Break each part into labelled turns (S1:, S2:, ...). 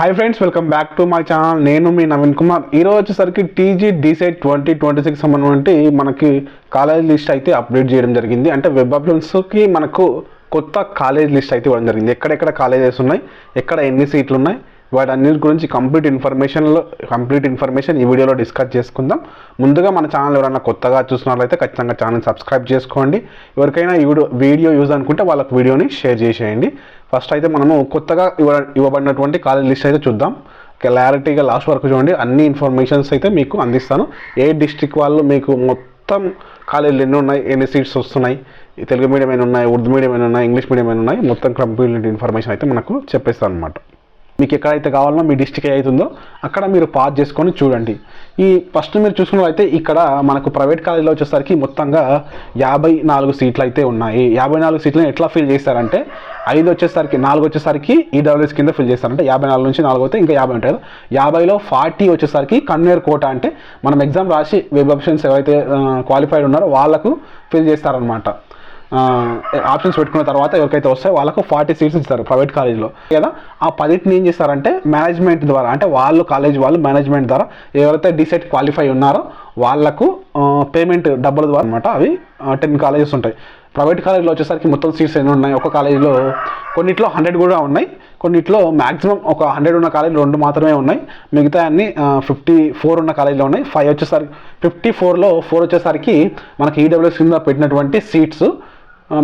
S1: Hi friends, welcome back to my channel. నేను మీ నవీన్ కుమార్. ఈరోజు వచ్చేసరికి టీజీ డిసైడ్ 2026 సంబంధించి మనకి కాలేజ్ లిస్ట్ అయితే అప్డేట్ చేయడం జరిగింది. అంటే వెబ్ అప్డేట్స్కి మనకు కొత్త కాలేజ్ లిస్ట్ అయితే ఇవ్వడం జరిగింది. ఎక్కడెక్కడ కాలేజెస్ ఉన్నాయి, ఎక్కడ ఎన్ని సీట్లు ఉన్నాయి, వాటన్నిటి గురించి కంప్లీట్ ఇన్ఫర్మేషన్ ఈ వీడియోలో డిస్కస్ చేసుకుందాం. ముందుగా మన ఛానల్ ఎవరైనా కొత్తగా చూసినట్లయితే ఖచ్చితంగా ఛానల్ సబ్స్క్రైబ్ చేసుకోండి. ఎవరికైనా ఈ వీడియో యూజ్ అనుకుంటే వాళ్ళకి వీడియోని షేర్ చేసేయండి. ఫస్ట్ అయితే మనము కొత్తగా ఇవ్వబడినటువంటి కాలేజ్ లిస్ట్ అయితే చూద్దాం. క్లారిటీగా లాస్ట్ వరకు చూడండి. అన్ని ఇన్ఫర్మేషన్స్ అయితే మీకు అందిస్తాను. ఏ డిస్ట్రిక్ట్ వాళ్ళు మీకు మొత్తం కాలేజీలు ఎన్ని ఉన్నాయి, ఎన్ని సీట్స్ వస్తున్నాయి, తెలుగు మీడియం ఎన్ని ఉన్నాయి, ఉర్దూ మీడియం ఎన్ని ఉన్నాయి, ఇంగ్లీష్ మీడియం ఎన్ని ఉన్నాయి, మొత్తం కంప్లీట్ ఇన్ఫర్మేషన్ అయితే మనకు చెప్పేస్తాను అనమాట. మీకు ఎక్కడైతే కావాలన్నా మీ డిస్ట్రిక్ట్ అవుతుందో అక్కడ మీరు పాజ్ చేసుకొని చూడండి. ఈ ఫస్ట్ మీరు చూసుకున్నట్లయితే ఇక్కడ మనకు ప్రైవేట్ కాలేజీలో వచ్చేసరికి మొత్తంగా 54 సీట్లు అయితే ఉన్నాయి. 54 సీట్లను ఎట్లా ఫిల్ చేస్తారంటే 4 వచ్చేసరికి ఈడబ్ల్యూఎస్ కింద ఫిల్ చేస్తారంటే 54 నుంచి 4 అయితే ఇంకా 50 ఉంటాయి కదా. 50లో 40 వచ్చేసరికి కన్వేర్ కోటా, అంటే మనం ఎగ్జామ్ రాసి వెబ్ ఆప్షన్స్ ఎవరైతే క్వాలిఫైడ్ ఉన్నారో వాళ్ళకు ఫిల్ చేస్తారనమాట. ఆప్షన్స్ పెట్టుకున్న తర్వాత ఎవరికైతే వస్తాయో వాళ్ళకు 40 సీట్స్ ఇస్తారు ప్రైవేట్ కాలేజ్లో కదా. ఆ 10ని ఏం చేస్తారంటే మేనేజ్మెంట్ ద్వారా, అంటే కాలేజ్ వాళ్ళు మేనేజ్మెంట్ ద్వారా ఎవరైతే డిసైడ్ క్వాలిఫై ఉన్నారో వాళ్ళకు పేమెంట్ డబ్బుల ద్వారా అనమాట. అవి 10 కాలేజెస్ ఉంటాయి. ప్రైవేట్ కాలేజ్లో వచ్చేసరికి మొత్తం సీట్స్ ఎన్ని ఉన్నాయి, ఒక కాలేజీలో కొన్నిట్లో 100 కూడా ఉన్నాయి, కొన్నిట్లో మ్యాక్సిమం ఒక 100 ఉన్న కాలేజీలు 2 మాత్రమే ఉన్నాయి. మిగతా అన్ని 54 ఉన్న కాలేజీలో ఉన్నాయి. 5 వచ్చేసరికి 54లో 4 వచ్చేసరికి మనకి ఈడబ్ల్యూఎస్ కింద పెట్టినటువంటి సీట్స్.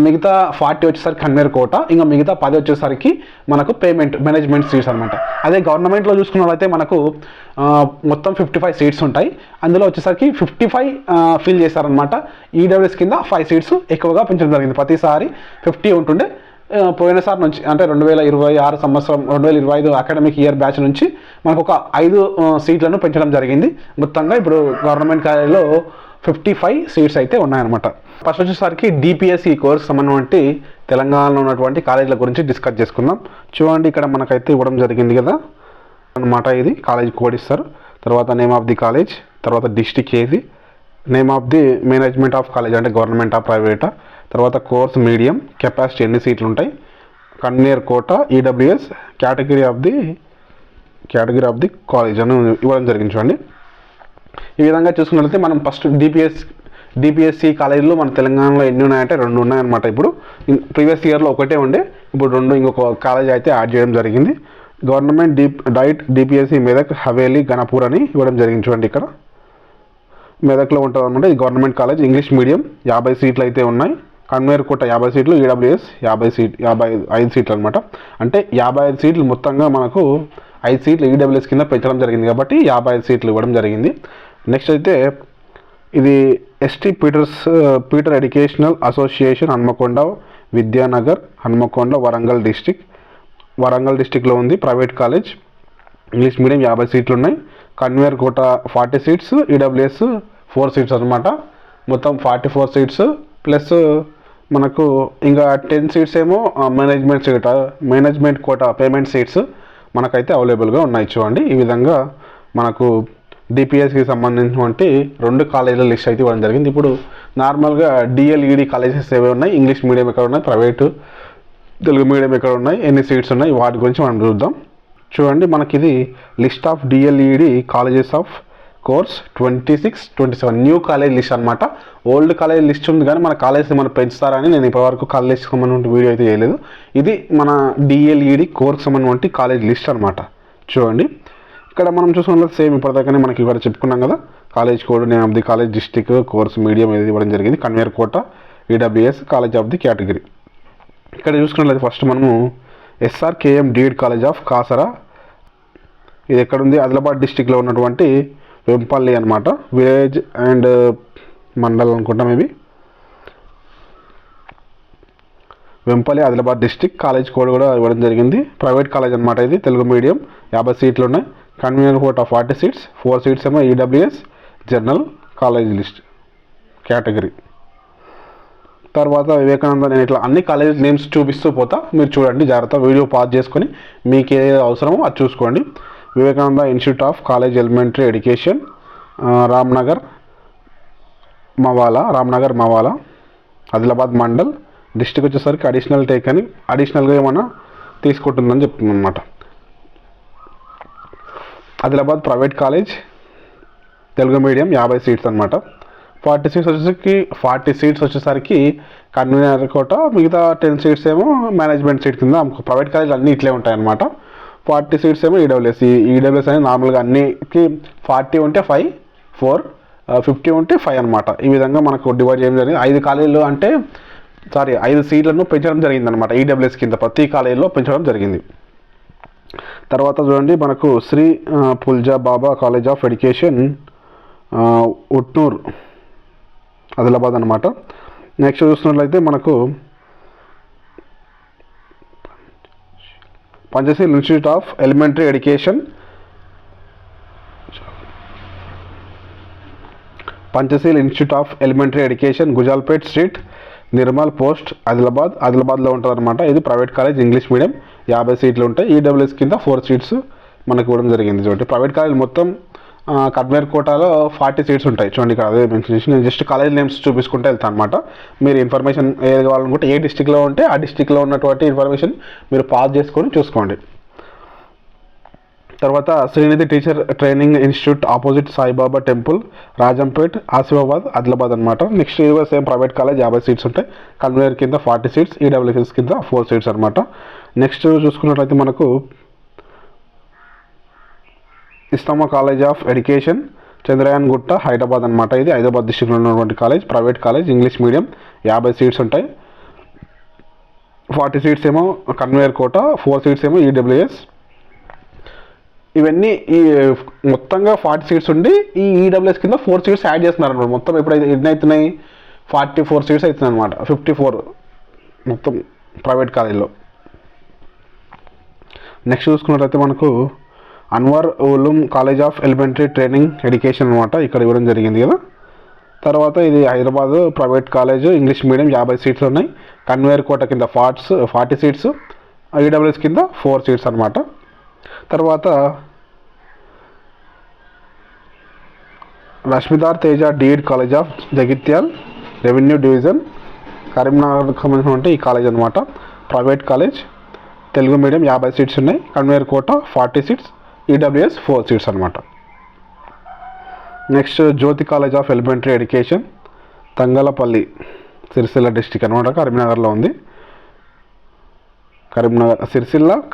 S1: మిగతా 40 వచ్చేసరికి కన్వేర్ కోట, ఇంకా మిగతా 10 వచ్చేసరికి మనకు మేనేజ్మెంట్ సీట్స్ అనమాట. అదే గవర్నమెంట్లో చూసుకున్నట్లయితే మనకు మొత్తం 55 సీట్స్ ఉంటాయి. అందులో వచ్చేసరికి 55 ఫిల్ చేస్తారనమాట. ఈడబ్ల్యూఎస్ కింద 5 సీట్స్ ఎక్కువగా పెంచడం జరిగింది. ప్రతిసారి 50 ఉంటుండే. పోయినసారి నుంచి అంటే 2026 సంవత్సరం 2025 అకాడమిక్ ఇయర్ బ్యాచ్ నుంచి మనకు ఒక 5 సీట్లను పెంచడం జరిగింది. మొత్తంగా ఇప్పుడు గవర్నమెంట్ కాలేజీలో 55 సీట్స్ అయితే ఉన్నాయన్నమాట. ఫస్ట్ వచ్చేసరికి డిపిఎస్సి కోర్స్ సంబంధించి తెలంగాణలో ఉన్నటువంటి కాలేజీల గురించి డిస్కస్ చేసుకుందాం. చూడండి, ఇక్కడ మనకైతే ఇవ్వడం జరిగింది కదా అన్నమాట. ఇది కాలేజ్ కోడ్ ఇస్తారు, తర్వాత నేమ్ ఆఫ్ ది కాలేజ్, తర్వాత డిస్ట్రిక్ట్ ఏది, name of the management of college అంటే గవర్నమెంటా ప్రైవేటా, తర్వాత కోర్స్ మీడియం, కెపాసిటీ ఎన్ని సీట్లు ఉంటాయి, convener quota, EWS, category of the college అని ఇవ్వడం జరిగింది. చూడండి, ఈ విధంగా చూసుకున్నట్లయితే మనం ఫస్ట్ డిపిఎస్సి కాలేజీలో మన తెలంగాణలో ఎన్ని ఉన్నాయంటే 2 ఉన్నాయన్నమాట. ఇప్పుడు ప్రీవియస్ ఇయర్లో ఒకటే ఉండే, ఇప్పుడు 2 ఇంకొక కాలేజ్ అయితే యాడ్ చేయడం జరిగింది. గవర్నమెంట్ డిపిఎస్సి మెదక్, హవేలీ, గణపూర్ అని ఇవ్వడం జరిగింది. చూడండి, ఇక్కడ మెదక్లో ఉంటుంది అనమాట. ఇది గవర్నమెంట్ కాలేజ్, ఇంగ్లీష్ మీడియం, 50 సీట్లు అయితే ఉన్నాయి. కన్వేర్ కోట 50 సీట్లు, ఈడబ్ల్యూఎస్ 55 సీట్లు అనమాట. అంటే 55 సీట్లు మొత్తంగా మనకు 5 సీట్లు ఈడబ్ల్యూఎస్ కింద పెంచడం జరిగింది కాబట్టి 55 సీట్లు ఇవ్వడం జరిగింది. నెక్స్ట్ అయితే ఇది ST Peter educational association Hanamkonda Vidyanagar, Hanamkonda, Warangal డిస్టిక్లో ఉంది. ప్రైవేట్ కాలేజ్, ఇంగ్లీష్ మీడియం 50 సీట్లు ఉన్నాయి. Convener quota 40 seats, EWS 4 seats అనమాట. మొత్తం 44 సీట్స్ ప్లస్ మనకు ఇంకా 10 సీట్స్ ఏమో మేనేజ్మెంట్ కోట పేమెంట్ సీట్స్ మనకైతే అవైలబుల్గా ఉన్నాయి. చూడండి, ఈ విధంగా మనకు డిపిఎస్కి సంబంధించినటువంటి 2 కాలేజీల లిస్ట్ అయితే ఇవ్వడం జరిగింది. ఇప్పుడు నార్మల్గా డిఎల్ఈడి కాలేజెస్ ఏవి ఉన్నాయి, ఇంగ్లీష్ మీడియం ఎక్కడ ఉన్నాయి, ప్రైవేటు తెలుగు మీడియం ఎక్కడ ఉన్నాయి, ఎన్ని సీట్స్ ఉన్నాయి, వాటి గురించి మనం చూద్దాం. చూడండి, మనకి ఇది list of DLED colleges of course 26-27 new college list అనమాట. ఓల్డ్ కాలేజ్ లిస్ట్ ఉంది కానీ మన కాలేజ్ మనం పెంచుతారని నేను ఇప్పటివరకు కాలేజ్ లిస్ట్ సంబంధించిన వీడియో అయితే చేయలేదు. ఇది మన డిఎల్ఈడి కోర్స్ సంబంధించిన కాలేజ్ లిస్ట్ అనమాట. చూడండి, ఇక్కడ మనం చూసుకున్నట్లయితే సేమ్ ఇప్పటిదాకానే మనకి ఇక్కడ చెప్పుకున్నాం కదా. College code, name of the college, district, course medium ఏది ఇవ్వడం జరిగింది. Convener quota, EWS, college of the category. ఇక్కడ చూసుకున్నట్లయితే ఫస్ట్ మనము SRKM DEd college of Kasara, ఇది ఎక్కడుంది, ఆదిలాబాద్ డిస్టిక్లో ఉన్నటువంటి వెంపల్లి అనమాట. విలేజ్ అండ్ మండల్ అనుకుంటా, maybe Vempalli, Adilabad district. College code కూడా ఇవ్వడం జరిగింది. ప్రైవేట్ కాలేజ్ అనమాట. ఇది తెలుగు మీడియం, 50 సీట్లు ఉన్నాయి. కన్వీనర్ కోట 40 సీట్స్, 4 సీట్స్ ఏమో EWS general college list category. తర్వాత వివేకానంద, నేను ఇట్లా అన్ని కాలేజ్ నేమ్స్ చూపిస్తూ పోతా, మీరు చూడండి జాగ్రత్త, వీడియో పాజ్ చేసుకొని మీకు ఏది అవసరమో అది చూసుకోండి. Vivekananda institute of college elementary education, Ramnagar Mavala, Adilabad mandal. District వచ్చేసరికి అడిషనల్గా ఏమైనా తీసుకుంటుందని చెప్తుంది అనమాట. Adilabad private college Telugu medium 50 seats అనమాట. 40 సీట్స్ వచ్చేసరికి కన్వీనర్ కోట, మిగతా 10 సీట్స్ ఏమో మేనేజ్మెంట్ సీట్ కింద. ప్రైవేట్ కాలేజ్ అన్నీ ఇట్లే ఉంటాయి అనమాట. 40 సీట్స్ ఏమో ఈడబ్ల్యూఎస్. ఈడబ్ల్యూఎస్ అనేది నార్మల్గా అన్నికి 40 ఉంటే 5, 4, 50 ఉంటే 5 అనమాట. ఈ విధంగా మనకు డివైడ్ చేయడం జరిగింది. 5 కాలేజీలు అంటే 5 సీట్లను పెంచడం జరిగింది అనమాట. ఈడబ్ల్యూఎస్ కింద ప్రతి కాలేజీలో పెంచడం జరిగింది. తర్వాత చూడండి, మనకు Shri Pulja Baba college of education Utnoor Adilabad అనమాట. నెక్స్ట్ చూసినట్లయితే మనకు Panchsheel institute of elementary education, Panchsheel institute of elementary education Gujalpet street, Nirmal post, ఆదిలాబాద్లో ఉంటుంది అనమాట. ఇది ప్రైవేట్ కాలేజ్, ఇంగ్లీష్ మీడియం, 50 సీట్లు ఉంటాయి. ఈడబ్ల్యూఎస్ కింద 4 సీట్స్ మనకు ఇవ్వడం జరిగింది. చూడండి, ప్రైవేట్ కాలేజ్ మొత్తం కన్వేర్ కోటాలో 40 సీట్స్ ఉంటాయి. చూడండి, ఇక్కడ అదే మెన్షన్ చేసి నేను జస్ట్ కాలేజ్ నేమ్స్ చూపించుకుంటే వెళ్తాను అనమాట. మీరు ఇన్ఫర్మేషన్ ఏది కావాలనుకుంటే ఏ డిస్టిక్లో ఉంటే ఆ డిస్టిక్లో ఉన్నటువంటి ఇన్ఫర్మేషన్ మీరు పాస్ చేసుకొని చూసుకోండి. తర్వాత Srinidhi teacher training institute opposite Saibaba temple, Rajampet, Asifabad, Adilabad అనమాట. నెక్స్ట్ ఇది కూడా సేమ్ ప్రైవేట్ కాలేజ్, 50 సీట్స్ ఉంటాయి. కన్వేర్ కింద 40 సీట్స్, ఈడబ్ల్యూఎస్ కింద 4 సీట్స్ అనమాట. నెక్స్ట్ చూసుకున్నట్లయితే మనకు ఇస్లామా కాలేజ్ ఆఫ్ ఎడ్యుకేషన్ చంద్రయాన్ గుట్ట, హైదరాబాద్ అనమాట. ఇది హైదరాబాద్ డిస్ట్రిక్ట్లో ఉన్నటువంటి college, private college, English medium, 50 seats ఉంటాయి. 40 సీట్స్ ఏమో కన్వేర్ కోట, 4 సీట్స్ ఏమో ఈడబ్ల్యూఎస్. ఇవన్నీ ఈ మొత్తంగా 40 సీట్స్ ఉండి ఈ ఈడబ్ల్యూఎస్ కింద 4 సీట్స్ యాడ్ చేస్తున్నారు అనమాట. మొత్తం ఎప్పుడైతే ఎన్ని అవుతున్నాయి, 44 సీట్స్ అవుతున్నాయి అనమాట. 54 మొత్తం ప్రైవేట్ కాలేజ్లో. నెక్స్ట్ చూసుకున్నట్లయితే మనకు Anwar Uloom college of elementary training education అనమాట. ఇక్కడ ఇవ్వడం జరిగింది కదా. తర్వాత ఇది Hyderabad private college, English medium, 50 seats ఉన్నాయి. కన్వేర్ కోట కింద 40 సీట్స్, ఈడబ్ల్యూఎస్ కింద 4 సీట్స్ అనమాట. తర్వాత Lakshmidhar Teja DEd college of Jagtial revenue division, కరీంనగర్కి సంబంధించిన ఈ కాలేజ్ అనమాట. Private college, Telugu medium, 50 seats ఉన్నాయి. Convener quota 40 seats, EWS 4 seats అనమాట. Next Jyothi college of elementary education Thangallapalli, Sircilla district అనమాట. కరీంనగర్లో ఉంది.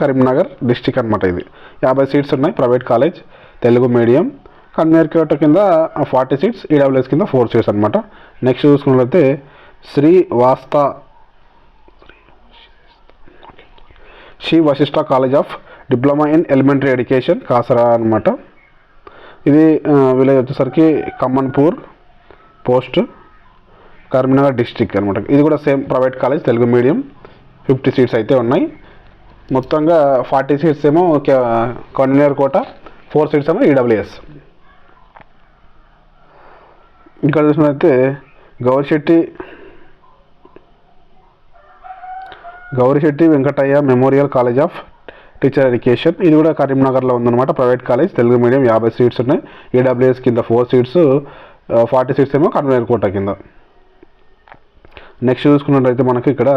S1: కరీంనగర్ డిస్టిక్ అనమాట. ఇది 50 సీట్స్ ఉన్నాయి. Private college, Telugu medium, convener quota కింద 40 సీట్స్, ఈడబ్ల్యూఎస్ కింద 4 సీట్స్ అనమాట. నెక్స్ట్ చూసుకున్నట్లయితే Shri Vashishtha college of diploma in elementary education Kasara అనమాట. ఇది విలేజ్ వచ్చేసరికి కమ్మన్పూర్ పోస్ట్, కరీంనగర్ డిస్టిక్ అనమాట. ఇది కూడా same private college, Telugu medium, 50 seats అయితే ఉన్నాయి. మొత్తంగా 40 సీట్స్ ఏమో కన్వీనర్ కోట, 4 సీట్స్ ఏమో ఈడబ్ల్యూఎస్. ఇక్కడ చూసినట్లయితే Gourishetti Venkataiah memorial college of teacher education, ఇది కూడా కరీంనగర్లో ఉందన్నమాట. Private college, Telugu medium, 50 seats ఉన్నాయి. ఈడబ్ల్యూఎస్ కింద 4 సీట్స్, 40 సీట్స్ ఏమో కన్వీనర్ కోట కింద. నెక్స్ట్ చూసుకున్నట్లయితే మనకి ఇక్కడ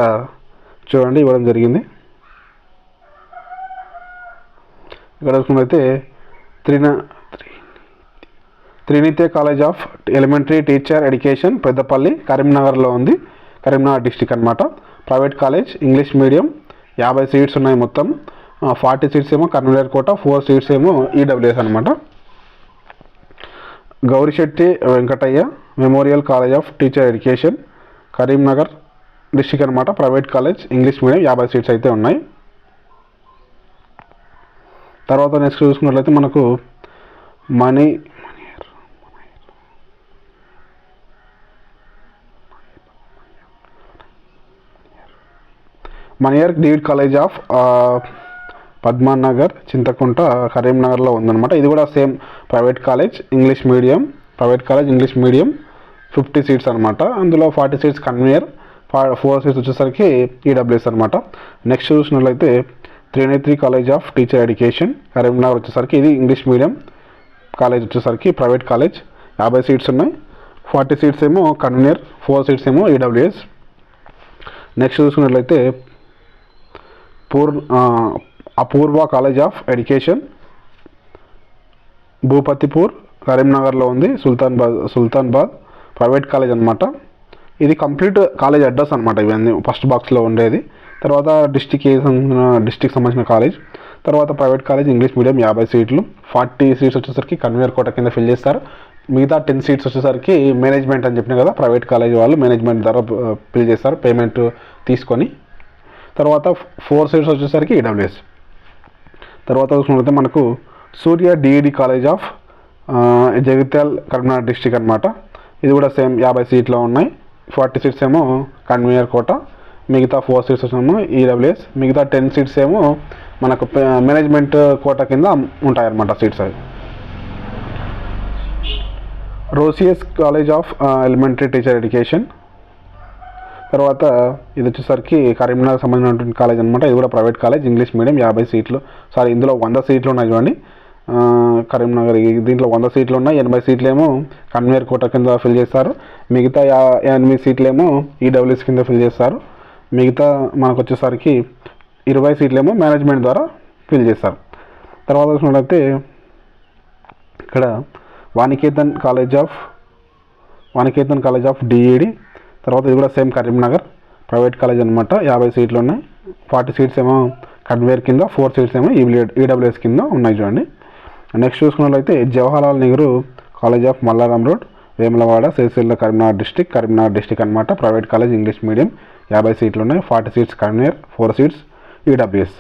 S1: చూడండి ఇవ్వడం జరిగింది. ఇక్కడ చూసుకున్నట్లయితే Trinitya college of elementary teacher education Peddapalli, కరీంనగర్లో ఉంది. కరీంనగర్ డిస్టిక్ అనమాట. Private college, English medium, 50 seats ఉన్నాయి మొత్తం. 40 సీట్స్ ఏమో కన్వీనర్ కోట, 4 సీట్స్ ఏమో ఈడబ్ల్యూఎస్ అనమాట. Gourishetty Venkataiah memorial college of teacher education Karimnagar district అనమాట. Private college, English medium, 50 seats అయితే ఉన్నాయి. తర్వాత నెక్స్ట్ చూసుకున్నట్లయితే మనకు Maniyar DEd college of Padmanagar Chintakunta కరీంనగర్లో ఉందన్నమాట. ఇది కూడా same private college, English medium, 50 seats అనమాట. అందులో 40 సీట్స్ కన్వీనర్, 4 సీట్స్ వచ్చేసరికి ఈడబ్ల్యూఎస్ అనమాట. నెక్స్ట్ చూసినట్లయితే Trinetri college of teacher education Karimnagar వచ్చేసరికి ఇది ఇంగ్లీష్ మీడియం కాలేజ్ వచ్చేసరికి ప్రైవేట్ కాలేజ్, 50 సీట్స్ ఉన్నాయి. 40 సీట్స్ ఏమో కన్వీనర్, 4 సీట్స్ ఏమో ఈడబ్ల్యూఎస్. నెక్స్ట్ చూసుకున్నట్లయితే Apoorva college of education Bhupathipur కరీంనగర్లో ఉంది. సుల్తాన్బాద్ ప్రైవేట్ కాలేజ్ అనమాట. ఇది కంప్లీట్ కాలేజ్ అడ్రస్ అనమాట. ఇవన్నీ ఫస్ట్ బాక్స్లో ఉండేది. తర్వాత డిస్టిక్ సంబంధించిన కాలేజ్. తర్వాత ప్రైవేట్ కాలేజ్ ఇంగ్లీష్ మీడియం 50 సీట్లు. 40 సీట్స్ వచ్చేసరికి కన్వేయర్ కోట కింద ఫిల్ చేస్తారు. మిగతా 10 సీట్స్ వచ్చేసరికి మేనేజ్మెంట్ అని చెప్పిన కదా, ప్రైవేట్ కాలేజ్ వాళ్ళు మేనేజ్మెంట్ ద్వారా ఫిల్ చేస్తారు పేమెంట్ తీసుకొని. తర్వాత 4 సీట్స్ వచ్చేసరికి ఈడబ్ల్యూఎస్. తర్వాత చూసుకుంటే మనకు Surya DEd college of Jagityala Karimnagar district అనమాట. ఇది కూడా సేమ్ 50 సీట్లు ఉన్నాయి. 40 సీట్స్ ఏమో కన్వీనర్ కోట, మిగతా 4 సీట్స్ ఏమో ఈడబ్ల్యూఎస్, మిగతా 10 సీట్స్ ఏమో మనకు మేనేజ్మెంట్ కోట కింద ఉంటాయన్నమాట సీట్స్ అవి. రోసియస్ college of elementary teacher education. తర్వాత ఇది వచ్చేసరికి కరీంనగర్ సంబంధించినటువంటి కాలేజ్ అనమాట. ఇది కూడా ప్రైవేట్ కాలేజ్ ఇంగ్లీష్ మీడియం 50 సీట్లు. సారీ, ఇందులో 100 సీట్లు ఉన్నాయి చూడండి. కరీంనగర్ దీంట్లో 100 సీట్లు ఉన్నాయి. 80 సీట్లు ఏమో కన్వేయర్ కోట కింద ఫిల్ చేస్తారు. మిగతా 8 సీట్లు ఏమో ఈడబ్ల్యూఎస్ కింద ఫిల్ చేస్తారు. మిగతా మనకు వచ్చేసరికి 20 సీట్లు ఏమో మేనేజ్మెంట్ ద్వారా ఫిల్ చేస్తారు. తర్వాత చూసినట్లయితే ఇక్కడ వానికేతన్ కాలేజ్ ఆఫ్ డిఈడి. తర్వాత ఇది కూడా సేమ్ కరీంనగర్ ప్రైవేట్ కాలేజ్ అనమాట. 50 సీట్లు ఉన్నాయి. 40 సీట్స్ ఏమో కన్వేయర్ కింద, 4 సీట్స్ ఏమో ఈడబ్ల్యూఎస్ కింద ఉన్నాయి చూడండి. నెక్స్ట్ చూసుకున్నట్లయితే Jawaharlal Nehru college of Mallaram road, Vemulawada, Sircilla, Karimnagar district అనమాట. ప్రైవేట్ కాలేజ్ ఇంగ్లీష్ మీడియం 50 సీట్లు ఉన్నాయి. 40 seats conveyor, 4 seats EWS.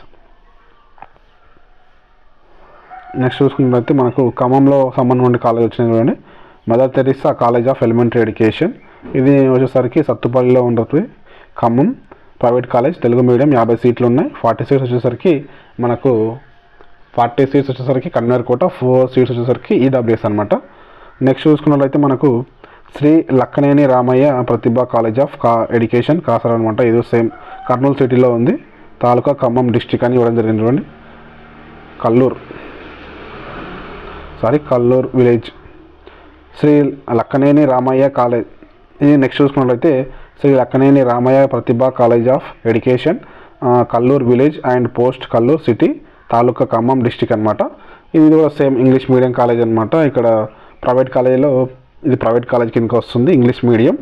S1: Next చూసుకున్నట్లయితే మనకు ఖమ్మంలో సంబంధించిన కాలేజ్ వచ్చింది చూడండి. Mother Teresa college of elementary education. ఇది వచ్చేసరికి సత్తుపల్లిలో ఉంటుంది. Khammam private college Telugu medium 50 సీట్లు ఉన్నాయి. 40 సీట్స్ వచ్చేసరికి మనకు 40 సీట్స్ వచ్చేసరికి కన్వేయర్ కోట, 4 సీట్స్ వచ్చేసరికి ఈడబ్ల్యూఎస్ అనమాట. నెక్స్ట్ చూసుకున్నట్లయితే మనకు Shri Lakkaneni Ramaiah Pratibha college of education Kasar అనమాట. ఇది సేమ్ కర్నూలు సిటీలో ఉంది. తాలూకా ఖమ్మం డిస్టిక్ అని ఇవ్వడం జరిగింది చూడండి. Kallur village Shri Lakkaneni Ramaiah college. ఇది నెక్స్ట్ చూసుకున్నట్లయితే Shri Lakkaneni Ramaiah Pratibha college of education, Kallur village and post Kallur city, taluka Khammam district అనమాట. ఇది కూడా సేమ్ ఇంగ్లీష్ మీడియం కాలేజ్ అనమాట. ఇక్కడ ప్రైవేట్ కాలేజీలో ఇది ప్రైవేట్ కాలేజ్ కిందకి వస్తుంది. ఇంగ్లీష్ మీడియం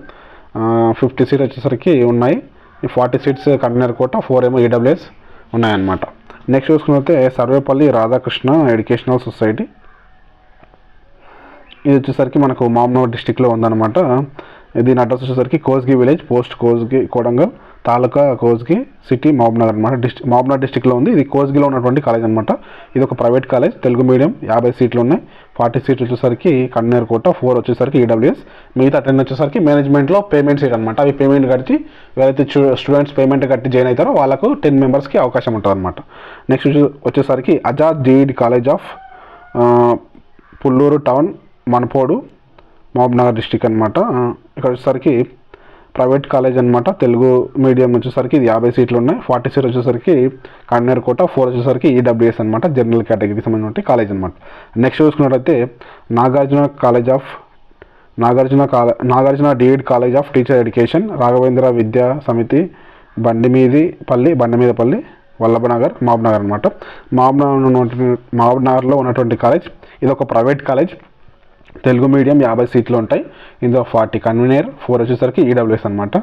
S1: 50 సీట్స్ వచ్చేసరికి ఉన్నాయి. 40 సీట్స్ కన్వీనర్ కోట, 4 ఏమో ఈడబ్ల్యూఎస్ ఉన్నాయన్నమాట. నెక్స్ట్ చూసుకున్నట్లయితే సర్వేపల్లి రాధాకృష్ణ ఎడ్యుకేషనల్ సొసైటీ. ఇది వచ్చేసరికి మనకు మామ్నగర్ డిస్టిక్లో ఉందన్నమాట. దీని అడ్రస్ వచ్చేసరికి కోస్గి విలేజ్, పోస్ట్ కోస్గి కొడంగల్, తాలూకా కోస్గి, సిటీ మహబూబ్నగర్ అనమాట. మహబూబ్నగర్ డిస్టిక్లో ఉంది. ఇది కోస్గిలో ఉన్నటువంటి కాలేజ్ అనమాట. ఇది ఒక ప్రైవేట్ కాలేజ్ తెలుగు మీడియం 50 సీట్లు ఉన్నాయి. 40 సీట్లు వచ్చేసరికి కన్వీనర్ కోట, 4 వచ్చేసరికి ఈడబ్ల్యూఎస్, మిగతా 10 వచ్చేసరికి మేనేజ్మెంట్లో పేమెంట్ సీట్ అనమాట. అవి పేమెంట్ కట్టి ఎవరైతే స్టూడెంట్స్ పేమెంట్ కట్టి జాయిన్ అవుతారో వాళ్ళకు 10 మెంబర్స్కి అవకాశం ఉంటుంది అనమాట. నెక్స్ట్ వచ్చేసరికి Azad DEd college of Pulluru town Manapadu Mahabubnagar district అనమాట. ఇక్కడ వచ్చేసరికి ప్రైవేట్ కాలేజ్ అనమాట. తెలుగు మీడియం వచ్చేసరికి ఇది 50 సీట్లు ఉన్నాయి. 40 సీట్లు వచ్చేసరికి కన్వీనర్ కోట, 4 వచ్చేసరికి ఈడబ్ల్యూఎస్ అనమాట. జనరల్ కేటగిరీకి సంబంధించిన కాలేజ్ అనమాట. నెక్స్ట్ చూసుకున్నట్లయితే Nagarjuna DEd college of teacher education, Raghavendra విద్యా సమితి, బండిమీదపల్లి వల్లభనగర్ మహబూబ్నగర్ అనమాట. మహబూబ్నగర్లో ఉన్నటువంటి కాలేజ్. ఇది ఒక ప్రైవేట్ కాలేజ్ తెలుగు మీడియం 50 సీట్లు ఉంటాయి. ఇందులో 40 కన్వీనర్, 4 వచ్చేసరికి ఈడబ్ల్యూఎస్ అనమాట.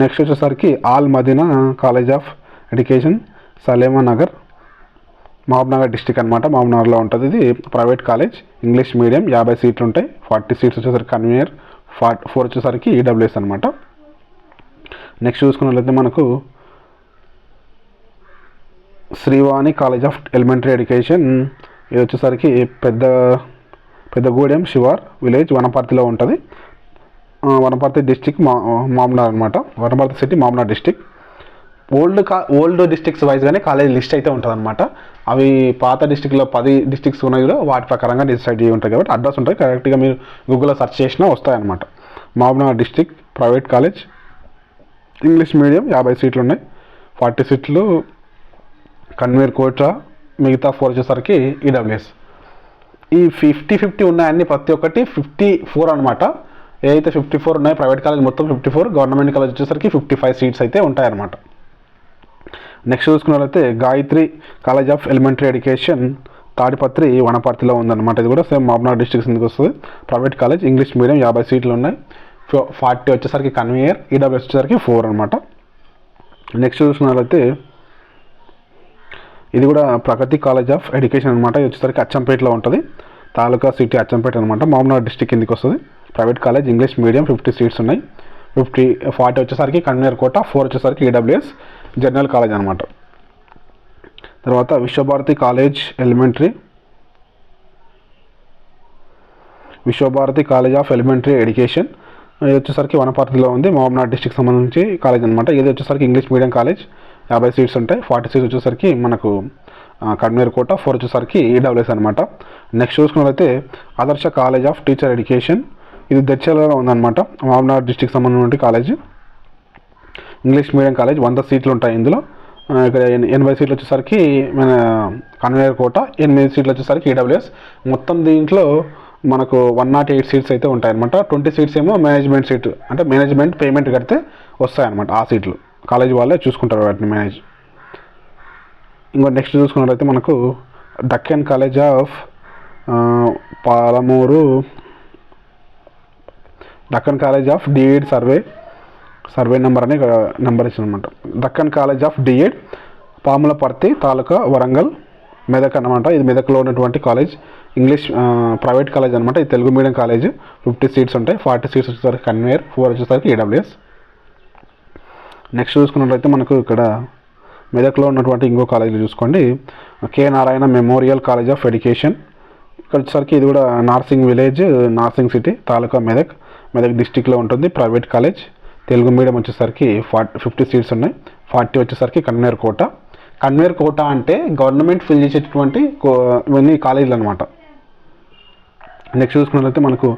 S1: నెక్స్ట్ వచ్చేసరికి Al Madina college of education Salema Nagar Mahabubnagar district అనమాట. మహబూబ్నగర్లో ఉంటుంది. ఇది ప్రైవేట్ కాలేజ్ ఇంగ్లీష్ మీడియం 50 సీట్లు ఉంటాయి. 40 సీట్స్ వచ్చేసరికి కన్వీనర్, 4 వచ్చేసరికి ఈడబ్ల్యూఎస్ అనమాట. నెక్స్ట్ చూసుకున్నట్లయితే మనకు Srivani college of elementary education. ఇది వచ్చేసరికి పెద్దగూడెం శివార్ విలేజ్ వనపర్తిలో ఉంటుంది. వనపర్తి డిస్టిక్ మామ్నార్ అనమాట. Wanaparthy city Mamnoor district. Old districts వైజ్గానే కాలేజ్ లిస్ట్ అయితే ఉంటుంది అనమాట. అవి పాత డిస్టిక్లో 10 డిస్ట్రిక్ట్స్ ఉన్నాయి కూడా వాటి ప్రకారంగా డిసైడ్ అయ్యి ఉంటాయి కాబట్టి అడ్రస్ ఉంటాయి. కరెక్ట్గా మీరు గూగుల్లో సెర్చ్ చేసినా వస్తాయన్నమాట. Mamnoor district private college English medium 50 సీట్లు ఉన్నాయి. 40 సీట్లు కన్వీనర్ కోట, మిగతా 4 వచ్చేసరికి ఈడబ్ల్యూఎస్. ఈ 50-50 ఉన్నాయన్నీ ప్రతి ఒక్కటి 54 అనమాట. ఏదైతే 54 ఉన్నాయో ప్రైవేట్ కాలేజ్ మొత్తం 54, గవర్నమెంట్ కాలేజ్ వచ్చేసరికి 55 సీట్స్ అయితే ఉంటాయన్నమాట. నెక్స్ట్ చూసుకున్నట్లయితే Gayatri college of elementary education Tadipatri వనపర్తిలో ఉందన్నమాట. ఇది కూడా సేమ్ మహబూబ్నగర్ డిస్ట్రిక్ట్ కిందకి వస్తుంది. ప్రైవేట్ కాలేజ్, ఇంగ్లీష్ మీడియం, 50 సీట్లు ఉన్నాయి. 40 వచ్చేసరికి కన్వేయర్, ఈడబ్ల్యూఎస్ వచ్చేసరికి 4 అనమాట. నెక్స్ట్ చూసినట్లయితే ఇది కూడా ప్రగతి కాలేజ్ ఆఫ్ ఎడ్యుకేషన్ అనమాట. ఇది వచ్చేసరికి అచ్చంపేటలో ఉంటుంది. తాలూకా సిటీ అచ్చంపేట అనమాట, మహబూబ్నగర్ డిస్ట్రిక్ట్ కిందకి వస్తుంది. Private college, English medium, 50 seats ఉన్నాయి. 40 వచ్చేసరికి కన్వేయర్ కోట, 4 వచ్చేసరికి ఈడబ్ల్యూఎస్ జనరల్ కాలేజ్ అనమాట. తర్వాత Vishwabharati college elementary, Vishwabharati college of elementary education. ఇది వచ్చేసరికి వనపర్తిలో ఉంది, మహబూబ్నగర్ డిస్ట్రిక్ట్ సంబంధించి కాలేజ్ అనమాట. ఇది వచ్చేసరికి ఇంగ్లీష్ మీడియం కాలేజ్, 50 సీట్స్ ఉంటాయి. 40 సీట్స్ వచ్చేసరికి మనకు కన్వేయర్ కోట, 4 వచ్చేసరికి ఈడబ్ల్యూఎస్ అనమాట. నెక్స్ట్ చూసుకున్నట్లయితే ఆదర్శ కాలేజ్ ఆఫ్ టీచర్ ఎడ్యుకేషన్. ఇది దర్శలలో ఉందన్నమాట, మహబూబ్నగర్ డిస్ట్రిక్ట్ సంబంధించిన కాలేజ్. ఇంగ్లీష్ మీడియం కాలేజ్, 100 సీట్లు ఉంటాయి ఇందులో. ఇక్కడ 80 సీట్లు వచ్చేసరికి మన కన్వేయర్ కోట, 8 సీట్లు వచ్చేసరికి ఈడబ్ల్యూఎస్. మొత్తం దీంట్లో మనకు 108 సీట్స్ అయితే ఉంటాయన్నమాట. 20 సీట్స్ ఏమో మేనేజ్మెంట్ సీట్, అంటే మేనేజ్మెంట్ పేమెంట్ కడితే వస్తాయన్నమాట. ఆ సీట్లు కాలేజ్ వాళ్ళే చూసుకుంటారు వాటిని మేనేజ్. ఇంకో నెక్స్ట్ చూసుకున్నట్లయితే మనకు Deccan college of Palamuru, Deccan college of DEd survey number అనే నెంబర్ ఇచ్చిందనమాట. Deccan college of DEd Pamulaparthi taluka Warangal Medak అనమాట. ఇది మెదక్లో ఉన్నటువంటి కాలేజ్, ఇంగ్లీష్ ప్రైవేట్ కాలేజ్ అనమాట. ఇది తెలుగు మీడియం కాలేజ్, 50 సీట్స్ ఉంటాయి. 40 సీట్స్ వచ్చేసరికి కన్వేయర్, 4 వచ్చేసరికి ఈడబ్ల్యూఎస్. నెక్స్ట్ చూసుకున్నట్లయితే మనకు ఇక్కడ మెదక్లో ఉన్నటువంటి ఇంకో కాలేజీలు చూసుకోండి, K Narayana memorial college of education. ఇక్కడ వచ్చేసరికి ఇది కూడా నార్సింగ్ విలేజ్, నార్సింగ్ సిటీ తాలూకా మెదక్ డిస్టిక్లో ఉంటుంది. ప్రైవేట్ కాలేజ్, తెలుగు మీడియం వచ్చేసరికి 50 సీట్స్ ఉన్నాయి. 40 వచ్చేసరికి కన్వేయర్ కోట. కన్వేయర్ కోట అంటే గవర్నమెంట్ ఫిల్ చేసేటటువంటి ఇవన్నీ కాలేజీలు అనమాట. నెక్స్ట్ చూసుకున్నట్లయితే మనకు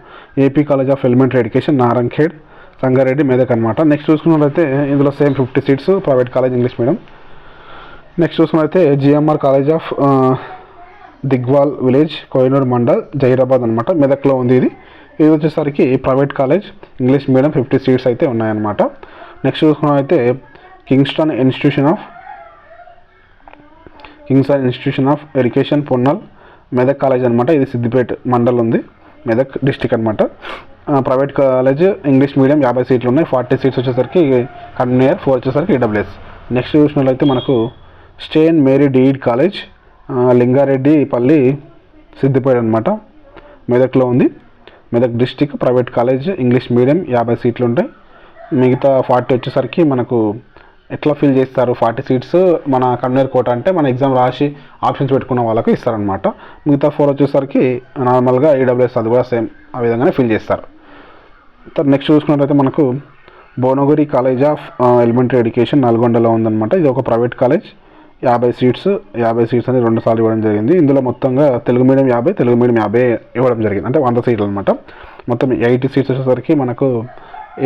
S1: AP college of elementary education, Narayankhed, Sangareddy, Medak అనమాట. నెక్స్ట్ చూసుకున్నట్లయితే ఇందులో same 50 seats, private college, English medium. Next చూసుకున్నట్లయితే GMR college of Digwal village, Kohinoor mandal, Zaheerabad అనమాట. మెదక్లో ఉంది ఇది. ఇది వచ్చేసరికి private college, English medium, 50 seats అయితే ఉన్నాయన్నమాట. నెక్స్ట్ చూసుకున్నట్లయితే Kingston institution of education Ponnal, Medak college అనమాట. ఇది సిద్దిపేట మండల్ ఉంది, మెదక్ డిస్టిక్ అనమాట. ప్రైవేట్ కాలేజ్, ఇంగ్లీష్ మీడియం, 50 సీట్లు ఉన్నాయి. 40 సీట్స్ వచ్చేసరికి కన్వేయర్, 4 వచ్చేసరికి ఈడబ్ల్యూఎస్. నెక్స్ట్ చూసినట్లయితే మనకు St Mary DEd college, Lingareddipalli, Siddipet అనమాట, మెదక్లో ఉంది, Medak district. Private college, English medium, 50 సీట్లు ఉంటాయి. మిగతా 40 వచ్చేసరికి మనకు ఎట్లా ఫిల్ చేస్తారు, 40 సీట్స్ మన కన్వేయర్ కోట అంటే మన ఎగ్జామ్ రాసి ఆప్షన్స్ పెట్టుకున్న వాళ్ళకు ఇస్తారనమాట. మిగతా 4 వచ్చేసరికి నార్మల్గా ఈడబ్ల్యూఎస్, అది కూడా సేమ్ ఆ విధంగానే ఫిల్ చేస్తారు. నెక్స్ట్ చూసుకున్నట్లయితే మనకు Bhuvanagiri college of elementary education, నల్గొండలో ఉందన్నమాట. ఇది ఒక ప్రైవేట్ కాలేజ్, 50 సీట్స్ అని 2 సార్లు ఇవ్వడం జరిగింది. ఇందులో మొత్తంగా తెలుగు మీడియం 50, తెలుగు మీడియం 50 ఇవ్వడం జరిగింది, అంటే 100 సీట్లు అనమాట. మొత్తం 80 సీట్స్ వచ్చేసరికి మనకు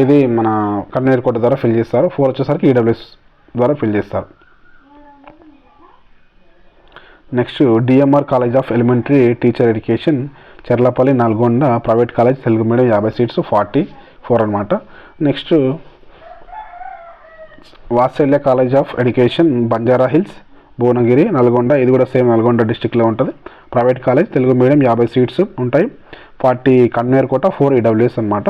S1: ఇది మన కన్వేయర్ కోట ద్వారా ఫిల్ చేస్తారు. 4 వచ్చేసరికి ఈడబ్ల్యూఎస్ ద్వారా ఫిల్ చేస్తారు. Next DMR college of elementary teacher education, Cherlapalli, Nalgonda, private college, Telugu medium, 50 seats, 44 అనమాట. Next Vatsalya college of education, Banjara Hills, Bhuvanagiri, Nalgonda. ఇది కూడా సేమ్ నల్గొండ డిస్టిక్లో ఉంటుంది. Private college, Telugu medium, 50 seats ఉంటాయి. 40 కన్వేయర్ కోట, 4 ఈడబ్ల్యూఎస్ అనమాట.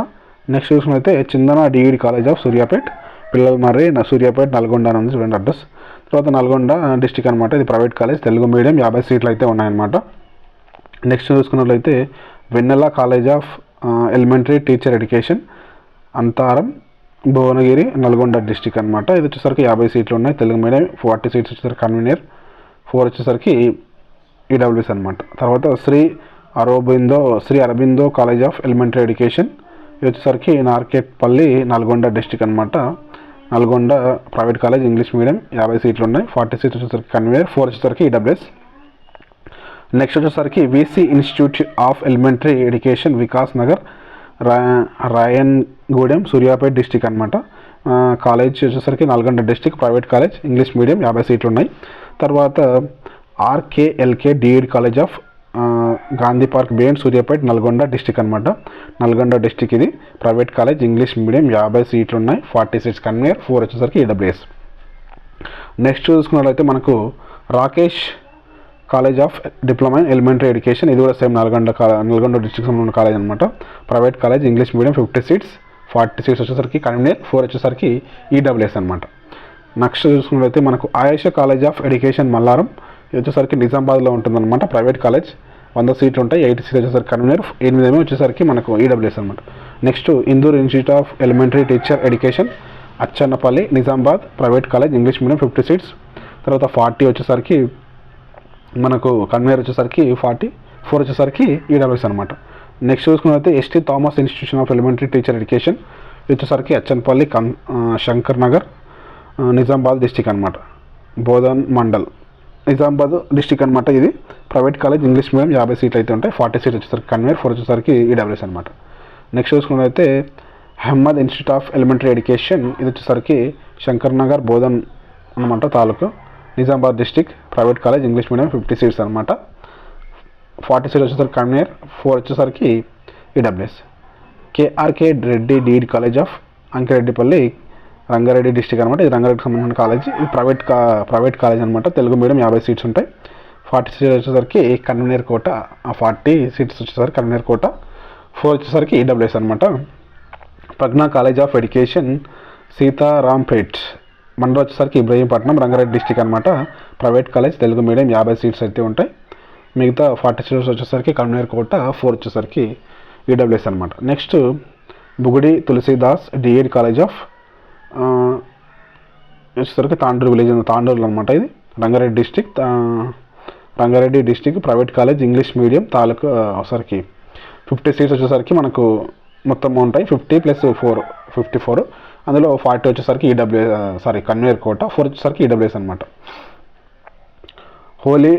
S1: నెక్స్ట్ చూసుకున్నైతే Chindana DEd college of Suryapet, Pillalamarri, Suryapet, Nalgonda అని ఉంది చూడండి అడ్రస్. తర్వాత నల్గొండ డిస్టిక్ అనమాట. ఇది ప్రైవేట్ కాలేజ్, తెలుగు మీడియం, 50 సీట్లు అయితే ఉన్నాయన్నమాట. నెక్స్ట్ చూసుకున్నట్లయితే Vennela college of elementary teacher education, Antharam, Bhuvanagiri, Nalgonda district అనమాట. ఇది వచ్చేసరికి 50 సీట్లు ఉన్నాయి. తెలుగు మీడియం, 40 సీట్స్ వచ్చేసరికి కన్వీనర్, 4 వచ్చేసరికి ఈడబ్ల్యూఎస్ అనమాట. తర్వాత Shri Aurobindo college of elementary education, ఇది వచ్చేసరికి నార్కెట్పల్లి, నల్గొండ డిస్టిక్ అనమాట. Nalgonda private college, English medium, 50 సీట్లు ఉన్నాయి. 40 సీట్స్ వచ్చేసరికి కన్వీనర్, 4 వచ్చేసరికి ఈడబ్ల్యూఎస్. నెక్స్ట్ వచ్చేసరికి VC institute of elementary education, Vikas Nagar, Rayangudem, Suryapet district అనమాట. కాలేజ్ వచ్చేసరికి Nalgonda district, private college, English medium, 50 సీట్లు ఉన్నాయి. తర్వాత RKLK DEd college of Gandhi Park బేన్, సూర్యాపేట్, నల్గొండ డిస్టిక్ అనమాట. నల్గొండ డిస్టిక్ ఇది ప్రైవేట్ కాలేజ్, ఇంగ్లీష్ మీడియం, 50 సీట్లు ఉన్నాయి. 40 సీట్స్ కన్వేయర్, 4 వచ్చేసరికి ఈడబ్ల్యూఎస్. నెక్స్ట్ చూసుకున్నట్లయితే మనకు Rakesh college of diploma in elementary education, ఇది కూడా సేమ్ నల్గొండ డిస్ట్రిక్ట్ సంబంధించిన కాలేజ్ అనమాట. Private college English medium 50 seats, 40 seats వచ్చేసరికి కన్వీనర్, 4 వచ్చేసరికి ఈడబ్ల్యూఎస్ అనమాట. నెక్స్ట్ చూసుకున్నట్లయితే మనకు Ayesha college of education Mallaram, ఇది వచ్చేసరికి నిజామాబాద్లో ఉంటుందన్నమాట. ప్రైవేట్ కాలేజ్ 100 సీట్లు ఉంటాయి, 80 సీట్లు వచ్చేసరికి కన్వీనర్, 8 వచ్చేసరికి మనకు ఈడబ్ల్యూఎస్ అనమాట. Next Indur institute of elementary teacher education Achannapalli Nizamabad, private college English medium 50 సీట్స్. తర్వాత 40 వచ్చేసరికి మనకు కన్వీనర్ వచ్చేసరికి 44 వచ్చేసరికి ఈడబ్ల్యూఎస్ అనమాట. నెక్స్ట్ చూసుకున్నట్లయితే ST Thomas institution of elementary teacher education, ఇది వచ్చేసరికి అచ్చన్పల్లి శంకర్ నగర్ నిజామాబాద్ డిస్టిక్ అనమాట. బోధన్ మండల్ నిజామాబాద్ డిస్టిక్ అనమాట. ఇది ప్రైవేట్ కాలేజ్ ఇంగ్లీష్ మీడియం 50 సీట్లు అయితే ఉంటాయి, 40 సీట్లు వచ్చేసరికి కన్వీనర్, 4 వచ్చేసరికి ఈడబ్ల్యూఎస్ అనమాట. నెక్స్ట్ చూసుకున్నట్లయితే Ahmad institute of elementary education, ఇది వచ్చేసరికి శంకర్ నగర్ బోధన్ అనమాట తాలూకు Nizamabad district, private college English medium 50 seats అనమాట, 40 సీట్లు వచ్చేసరికి కన్వీనర్, 4 వచ్చేసరికి EWS. KRK Reddy DEd college of Ankireddipalli Rangareddy district అనమాట. ఇది రంగారెడ్డికి సంబంధించిన కాలేజ్, ఇది ప్రైవేట్ కాలేజ్ అనమాట. తెలుగు మీడియం 50 సీట్స్ ఉంటాయి, 40 సీట్స్ వచ్చేసరికి కన్వీనర్ కోట, 40 సీట్స్ వచ్చేసరికి కన్వీనర్ కోట, 4 వచ్చేసరికి ఈడబ్ల్యూఎస్ అనమాట. ప్రజ్ఞా కాలేజ్ ఆఫ్ ఎడ్యుకేషన్ సీతారాంపేట్ మండలం వచ్చేసరికి ఇబ్రహీంపట్నం రంగారెడ్డి డిస్టిక్ అనమాట. Private college Telugu medium 50 seats అయితే ఉంటాయి, మిగతా 40 సీట్స్ వచ్చేసరికి కన్వీనర్ కోట, 4 వచ్చేసరికి ఈడబ్ల్యూఎస్ అనమాట. Next Bugudi Tulsidas DEd college of వచ్చేసరికి తాండూరు విలేజ్, తాండూరులో అనమాట. ఇది Rangareddy district private college English medium తాలూకు సరికి 50 సీట్స్ వచ్చేసరికి మనకు మొత్తం ఉంటాయి, 50 + 4 54. అందులో 40 వచ్చేసరికి కన్వీనర్ కోట, 4 వచ్చేసరికి ఈడబ్ల్యూఎస్ అనమాట. Holy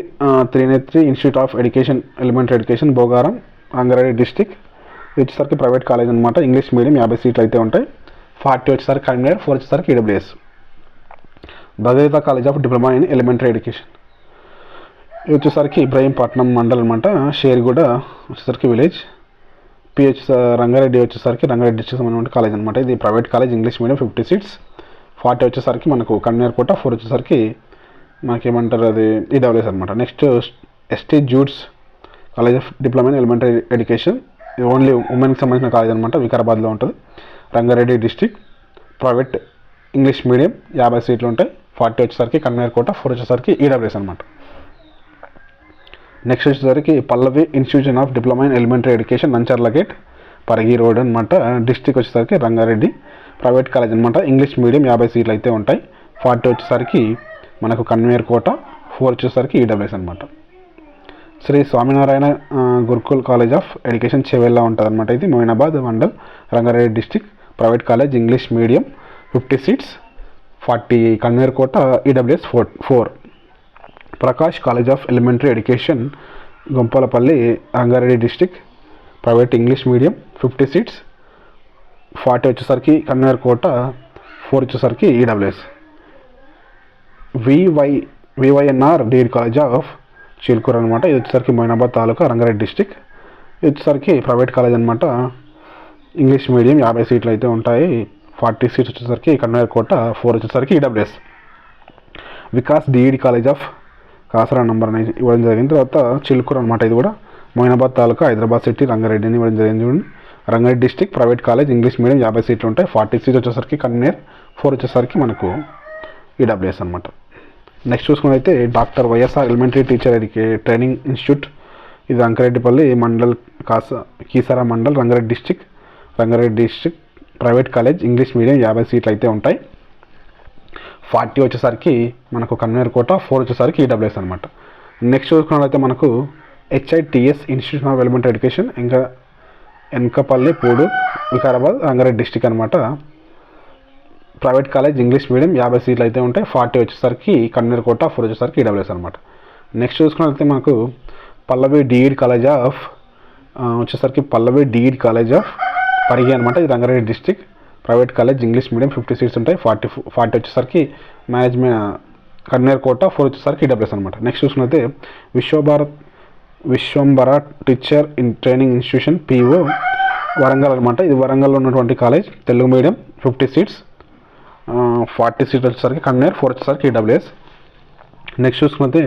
S1: Trinetri institute of education elementary education Bogaram Rangareddy district, ఇది వచ్చేసరికి ప్రైవేట్ కాలేజ్ అనమాట. ఇంగ్లీష్ మీడియం 50 సీట్లు అయితే ఉంటాయి, 40 వచ్చేసరికి కన్వీనర్, 4 వచ్చేసరికి EWS. Bhagavatha college of diploma in elementary education, ఇది వచ్చేసరికి ఇబ్రహీంపట్నం మండల్ అనమాట. షేర్గూడ వచ్చేసరికి విలేజ్. రంగారెడ్డి వచ్చేసరికి రంగారెడ్డి డిస్ట్రిక్ట్ సంబంధించిన కాలేజ్ అనమాట. ఇది private college English medium 50 seats, 40 వచ్చేసరికి మనకు కన్వీనర్ కోట, 4 వచ్చేసరికి మనకేమంటారు అది ఈడబ్ల్యూఎస్ అనమాట. Next ST జూట్స్ college of diploma in elementary education, ఇది ఓన్లీ ఉమెన్కి సంబంధించిన కాలేజ్ అనమాట, వికారాబాద్లో ఉంటుంది. Rangareddy district private English medium 50 సీట్లు ఉంటాయి, 40 వచ్చేసరికి కన్వీనర్ కోట, 4 వచ్చేసరికి ఈడబ్ల్యూఎస్ అనమాట. నెక్స్ట్ వచ్చేసరికి Pallavi institution of diploma in elementary education Nancharla gate Parigi road అనమాట. డిస్ట్రిక్ట్ వచ్చేసరికి రంగారెడ్డి ప్రైవేట్ కాలేజ్ అనమాట. ఇంగ్లీష్ మీడియం 50 సీట్లు అయితే ఉంటాయి, 40 వచ్చేసరికి మనకు కన్వీనర్ కోట, 4 వచ్చేసరికి ఈడబ్ల్యూఎస్ అనమాట. Shri Swaminarayan Gurukul college of education Chevella ఉంటుంది అనమాట. ఇది Moinabad mandal Rangareddy district private college English medium 50 seats, 40 convener quota, EWS 4. Prakash college of elementary education Gompalapalli Rangareddy district private English medium 50 seats, 40 వచ్చేసరికి కన్వీనర్ కోట, 4 వచ్చేసరికి EWS. VYNR DEd college of Chilkur అనమాట. ఇది వచ్చేసరికి మొయినాబాద్ తాలూకా రంగారెడ్డి డిస్ట్రిక్ట్, ఇది వచ్చేసరికి ప్రైవేట్ కాలేజ్ అనమాట. ఇంగ్లీష్ మీడియం 50 సీట్లు అయితే ఉంటాయి, 40 సీట్స్ వచ్చేసరికి కన్వీనర్ కోట, 4 వచ్చేసరికి EWS. Vikas DEd college of Keesara number అనేది ఇవ్వడం జరిగింది. తర్వాత చిలుకూరు అనమాట, ఇది కూడా మొయినాబాద్ తాలూకా హైదరాబాద్ సిటీ రంగారెడ్డిని ఇవ్వడం జరిగింది. Rangareddy district private college English medium 50 సీట్లు ఉంటాయి, 40 సీట్స్ వచ్చేసరికి కన్వీనర్, 4 వచ్చేసరికి మనకు ఈడబ్ల్యూఎస్ అనమాట. నెక్స్ట్ చూసుకున్నైతే doctor YSR elementary teacher training institute, ఇది Rangareddipally mandal Keesara mandal Rangareddy district private college English medium 50 సీట్లు అయితే ఉంటాయి, 40 వచ్చేసరికి మనకు కన్వీనర్ కోట, 4 వచ్చేసరికి ఈడబ్ల్యూఎస్ అనమాట. నెక్స్ట్ చూసుకున్నట్లయితే మనకు HITS institution of elementary education ఇంకా ఎన్కపల్లి పూడు వికారాబాద్ రంగారెడ్డి డిస్ట్రిక్ట్ అనమాట. ప్రైవేట్ కాలేజ్ ఇంగ్లీష్ మీడియం 50 సీట్లు అయితే ఉంటాయి, 40 వచ్చేసరికి కన్వీనర్ కోట, 4 వచ్చేసరికి ఈడబ్ల్యూఎస్ అనమాట. నెక్స్ట్ చూసుకున్నట్లయితే మనకు పల్లవి డిఈడి కాలేజ్ ఆఫ్ పరిగి అనమాట. ఇది Rangareddy district private college English medium 50 seats ఉంటాయి, 40 వచ్చేసరికి మేనేజ్మెంట్ కన్వీనర్ కోట, 4 వచ్చేసరికి ఈడబ్ల్యూఎస్ అనమాట. నెక్స్ట్ చూసుకున్నట్లయితే Vishwambhara teacher in training institution PO Warangal అనమాట. ఇది వరంగల్లో ఉన్నటువంటి కాలేజ్, తెలుగు మీడియం 50 సీట్స్, 40 సీట్లు వచ్చేసరికి కన్వీనర్, 4 వచ్చేసరికి ఈడబ్ల్యూఎస్. నెక్స్ట్ చూసుకుంటే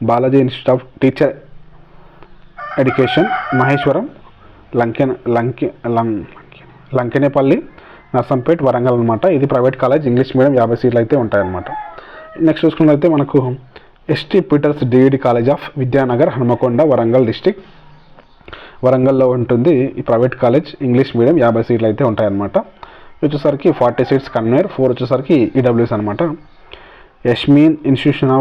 S1: Balaji institute of teacher education Maheshwaram, Lankenepalli, Narsampet, Warangal అనమాట. ఇది ప్రైవేట్ కాలేజ్, ఇంగ్లీష్ మీడియం, 50 సీట్లు అయితే ఉంటాయన్నమాట. నెక్స్ట్ చూసుకున్నట్లయితే మనకు St Peter's DEd college of Vidyanagar, Hanumakonda, Warangal district, వరంగల్లో ఉంటుంది ఈ ప్రైవేట్ కాలేజ్, ఇంగ్లీష్ మీడియం, 50 సీట్లు అయితే ఉంటాయన్నమాట. వచ్చేసరికి 40 సీట్స్ కన్వేర్, 4 వచ్చేసరికి ఈడబ్ల్యూఎస్ అనమాట. Yasmeen institution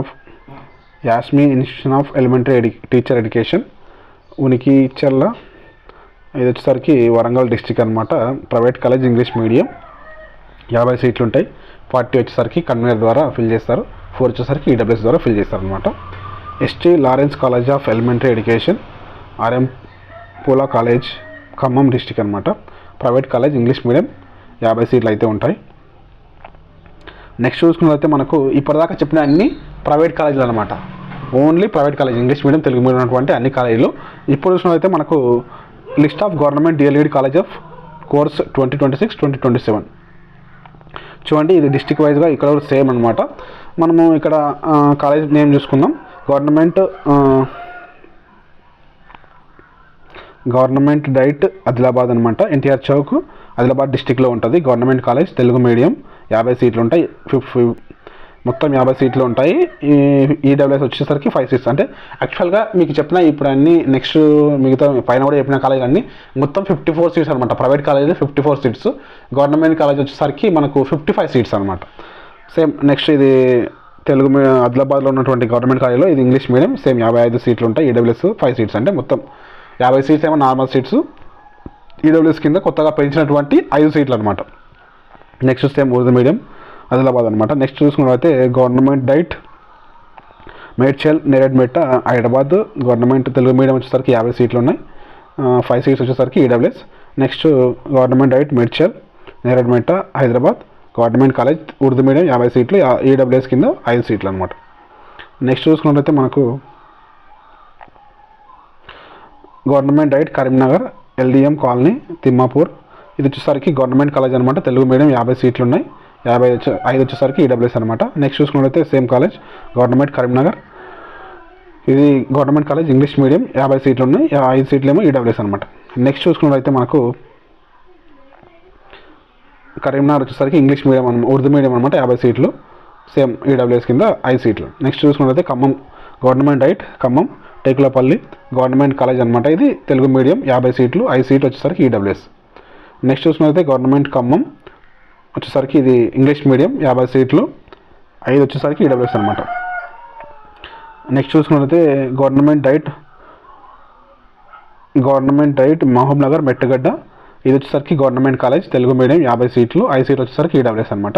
S1: of elementary teacher education, Unikicherla, ఇది వచ్చేసరికి వరంగల్ డిస్టిక్ అనమాట. ప్రైవేట్ కాలేజ్, ఇంగ్లీష్ మీడియం, 50 సీట్లు ఉంటాయి. 40 వచ్చేసరికి కన్వేర్ ద్వారా ఫిల్ చేస్తారు, 4 వచ్చేసరికి ఈడబ్ల్యూఎస్ ద్వారా ఫిల్ చేస్తారు అనమాట. St Lawrence college of elementary education, RM Poola college, Khammam district అనమాట. ప్రైవేట్ కాలేజ్, ఇంగ్లీష్ మీడియం, 50 సీట్లు అయితే ఉంటాయి. నెక్స్ట్ చూసుకున్నట్లయితే మనకు ఇప్పటిదాకా చెప్పిన అన్ని ప్రైవేట్ కాలేజీలు అనమాట. Only private college, English medium, Telugu medium ఉన్నటువంటి అన్ని కాలేజీలు. ఇప్పుడు చూసినట్లయితే మనకు list of government DLED college of course 2026-2027 చూడండి. ఇది డిస్టిక్ వైజ్గా ఇక్కడ కూడా సేమ్ అనమాట. మనము ఇక్కడ కాలేజ్ నేమ్ చూసుకుందాం. గవర్నమెంట్ డైట్ ఆదిలాబాద్ అనమాట. ఎన్టీఆర్ చౌక్, ఆదిలాబాద్ డిస్టిక్లో ఉంటుంది. గవర్నమెంట్ కాలేజ్, తెలుగు మీడియం, 50 సీట్లు ఉంటాయి. మొత్తం 50 సీట్లు ఉంటాయి. ఈడబ్ల్యూఎస్ వచ్చేసరికి 5 సీట్స్. అంటే యాక్చువల్గా మీకు చెప్పిన ఇప్పుడు అన్ని నెక్స్ట్ మిగతా పైన కూడా చెప్పిన కాలేజ్ అన్ని మొత్తం 54 సీట్స్ అనమాట. Private college 54 seats, government college వచ్చేసరికి మనకు 55 సీట్స్ అనమాట. సేమ్ నెక్స్ట్ ఇది తెలుగు మీడియం ఆదిలాబాద్లో ఉన్నటువంటి గవర్నమెంట్ కాలేజ్లో ఇది ఇంగ్లీష్ మీడియం, సేమ్ 55 సీట్లు ఉంటాయి. ఈడబ్ల్యూఎస్ 5 సీట్స్, అంటే మొత్తం 50 సీట్స్ ఏమో నార్మల్ సీట్స్, ఈడబ్ల్యూఎస్ కింద కొత్తగా పెంచినటువంటి 5 సీట్లు అనమాట. Next same Urdu medium, Adilabad అనమాట. నెక్స్ట్ చూసుకున్నట్లయితే government DIET Medchal, Neredmet, Hyderabad. Government Telugu medium వచ్చేసరికి 50 సీట్లు ఉన్నాయి. 5 సీట్స్ వచ్చేసరికి EWS. Next government DIET Medchal, Neredmet, Hyderabad. Government college Urdu medium, 50 సీట్లు, ఈడబ్ల్యూఎస్ కింద 5 సీట్లు అనమాట. నెక్స్ట్ చూసుకున్నట్లయితే మనకు government diet Karimnagar, LDM colony, Thimmapur. ఇది వచ్చేసరికి గవర్నమెంట్ కాలేజ్ అనమాట. తెలుగు మీడియం, 50 సీట్లు ఉన్నాయి. 5 వచ్చేసరికి ఈడబ్ల్యూఎస్ అనమాట. నెక్స్ట్ చూసుకున్నట్లయితే సేమ్ కాలేజ్ గవర్నమెంట్ కరీంనగర్, ఇది గవర్నమెంట్ కాలేజ్, ఇంగ్లీష్ మీడియం, 50 సీట్లు ఉన్నాయి. 5 సీట్లు ఏమో ఈడబ్ల్యూఎస్ అనమాట. నెక్స్ట్ చూసుకున్నట్లయితే మనకు కరీంనగర్ వచ్చేసరికి ఇంగ్లీష్ మీడియం, ఉర్దూ మీడియం అనమాట, 50 సీట్లు, సేమ్ ఈడబ్ల్యూఎస్ కింద 5 సీట్లు. నెక్స్ట్ చూసుకున్నట్లయితే Khammam government diet Khammam, Tekulapalli government college అనమాట. ఇది తెలుగు మీడియం, 50 సీట్లు, 5 సీట్లు వచ్చేసరికి ఈడబ్ల్యూఎస్. నెక్స్ట్ చూసుకున్నట్లయితే గవర్నమెంట్ ఖమ్మం వచ్చేసరికి ఇది ఇంగ్లీష్ మీడియం, 50 సీట్లు, 5 వచ్చేసరికి ఈడబ్ల్యూఎస్ అనమాట. నెక్స్ట్ చూసుకున్నట్లయితే గవర్నమెంట్ డైట్ మహబూబ్ నగర్, మెట్టగడ్డ. ఇది వచ్చేసరికి గవర్నమెంట్ కాలేజ్, తెలుగు మీడియం, 50 సీట్లు, 5 సీట్లు వచ్చేసరికి ఈడబ్ల్యూఎస్ అనమాట.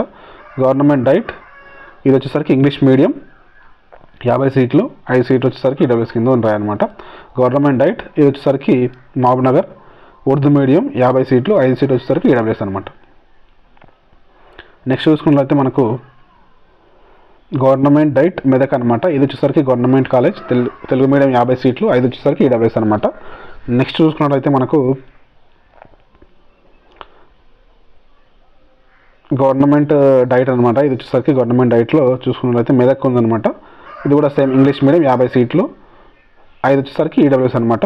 S1: గవర్నమెంట్ డైట్ ఇది వచ్చేసరికి ఇంగ్లీష్ మీడియం, 50 సీట్లు, 5 సీట్లు వచ్చేసరికి ఈడబ్ల్యూఎస్ కింద ఉంటాయన్నమాట. గవర్నమెంట్ డైట్ ఇది వచ్చేసరికి మహబూబ్ నగర్, ఉర్దూ మీడియం, 50 సీట్లు, 5 సీట్లు వచ్చేసరికి ఈడబ్ల్యూఎస్ అనమాట. నెక్స్ట్ చూసుకున్నట్లయితే మనకు గవర్నమెంట్ డైట్ మెదక్ అనమాట. ఇది వచ్చేసరికి గవర్నమెంట్ కాలేజ్, తెలుగు మీడియం, 50 సీట్లు, 5 వచ్చేసరికి ఈడబ్ల్యూఎస్ అనమాట. నెక్స్ట్ చూసుకున్నట్లయితే మనకు గవర్నమెంట్ డైట్ అనమాట. ఇది వచ్చేసరికి గవర్నమెంట్ డైట్లో చూసుకున్నట్లయితే మెదక్ ఉందనమాట. ఇది కూడా సేమ్ ఇంగ్లీష్ మీడియం, 50 సీట్లు, 5 వచ్చేసరికి ఈడబ్ల్యూఎస్ అనమాట.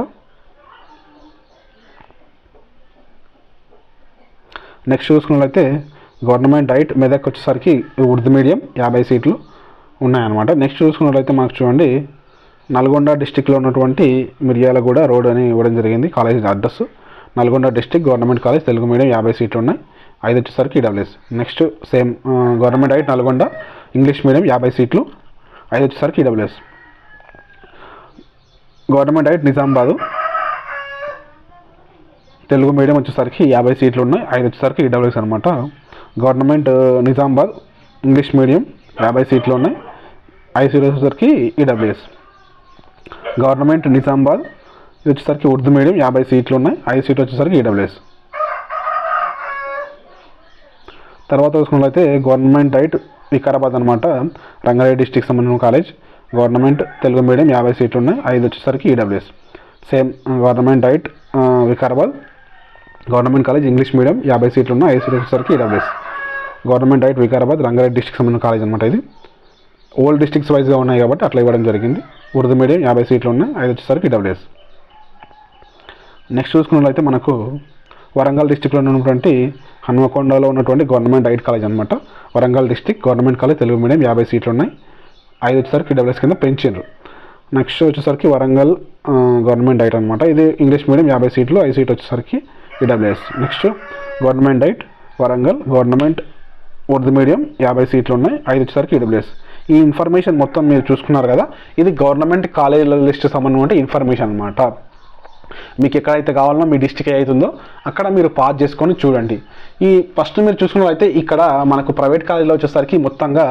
S1: నెక్స్ట్ చూసుకున్నట్లయితే గవర్నమెంట్ డైట్ మెదక్ వచ్చేసరికి ఉర్దూ మీడియం, 50 సీట్లు ఉన్నాయన్నమాట. నెక్స్ట్ చూసుకున్నట్లయితే మనకు చూడండి నల్గొండ డిస్టిక్లో ఉన్నటువంటి మిర్యాలగూడ రోడ్ అని ఇవ్వడం జరిగింది college address. Nalgonda district government college, Telugu medium, 50 సీట్లు ఉన్నాయి. 5 వచ్చేసరికి EWS. Next same government diet Nalgonda, English medium, 50 సీట్లు, 5 వచ్చేసరికి EWS. Government diet Nizamabad, Telugu medium వచ్చేసరికి 50 సీట్లు ఉన్నాయి. 5 వచ్చేసరికి ఈడబ్ల్యూఎస్ అనమాట. గవర్నమెంట్ నిజామాబాద్, ఇంగ్లీష్ మీడియం, 50 సీట్లు ఉన్నాయి. 5 సీట్లు వచ్చేసరికి ఈడబ్ల్యూఎస్. గవర్నమెంట్ నిజామాబాద్ ఇది వచ్చేసరికి ఉర్దూ మీడియం, 50 సీట్లు ఉన్నాయి. 5 సీట్లు వచ్చేసరికి ఈడబ్ల్యూఎస్. తర్వాత చూసుకున్నట్లయితే గవర్నమెంట్ డైట్ వికారాబాద్ అనమాట. రంగారెడ్డి డిస్టిక్ సంబంధించిన కాలేజ్, గవర్నమెంట్ తెలుగు మీడియం, 50 సీట్లు ఉన్నాయి. 5 వచ్చేసరికి EWS. Same government diet Vikarabad, government college, English medium, 50 సీట్లు ఉన్నాయి. 5 సీట్లు వచ్చేసరికి EWS. Government diet Vikarabad, Rangareddy district సంబంధించిన కాలేజ్ అనమాట ఇది. ఓల్డ్ డిస్ట్రిక్ట్స్ వైజ్గా ఉన్నాయి కాబట్టి అట్లా ఇవ్వడం జరిగింది. ఉర్దూ మీడియం 50 సీట్లు ఉన్నాయి, 5 వచ్చేసరికి ఈడబ్ల్యూఎస్. నెక్స్ట్ చూసుకున్నట్లయితే మనకు వరంగల్ డిస్టిక్లో ఉన్నటువంటి హన్మకొండలో ఉన్నటువంటి గవర్నమెంట్ ఎయిడ్ కాలేజ్ అనమాట. Warangal district government college Telugu medium 50 సీట్లు ఉన్నాయి, 5 వచ్చేసరికి ఈడబ్ల్యూఎస్ కింద పెంచారు. నెక్స్ట్ వచ్చేసరికి వరంగల్ గవర్నమెంట్ ఎయిడ్ అనమాట. ఇది ఇంగ్లీష్ మీడియం 50 సీట్లు, 5 సీట్లు వచ్చేసరికి EWS. Next government aid Warangal government Urdu medium 50 సీట్లు ఉన్నాయి, 5 వచ్చేసరికి ఈడబ్ల్యూఎస్. ఈ ఇన్ఫర్మేషన్ మొత్తం మీరు చూసుకున్నారు కదా, ఇది గవర్నమెంట్ కాలేజీల లిస్ట్ సంబంధించిన ఇన్ఫర్మేషన్ అనమాట. మీకు ఎక్కడైతే కావాలన్నా మీ డిస్టిక్ అవుతుందో అక్కడ మీరు పాస్ చేసుకొని చూడండి. ఈ ఫస్ట్ మీరు చూసుకున్నట్లయితే ఇక్కడ మనకు ప్రైవేట్ కాలేజీలో వచ్చేసరికి మొత్తంగా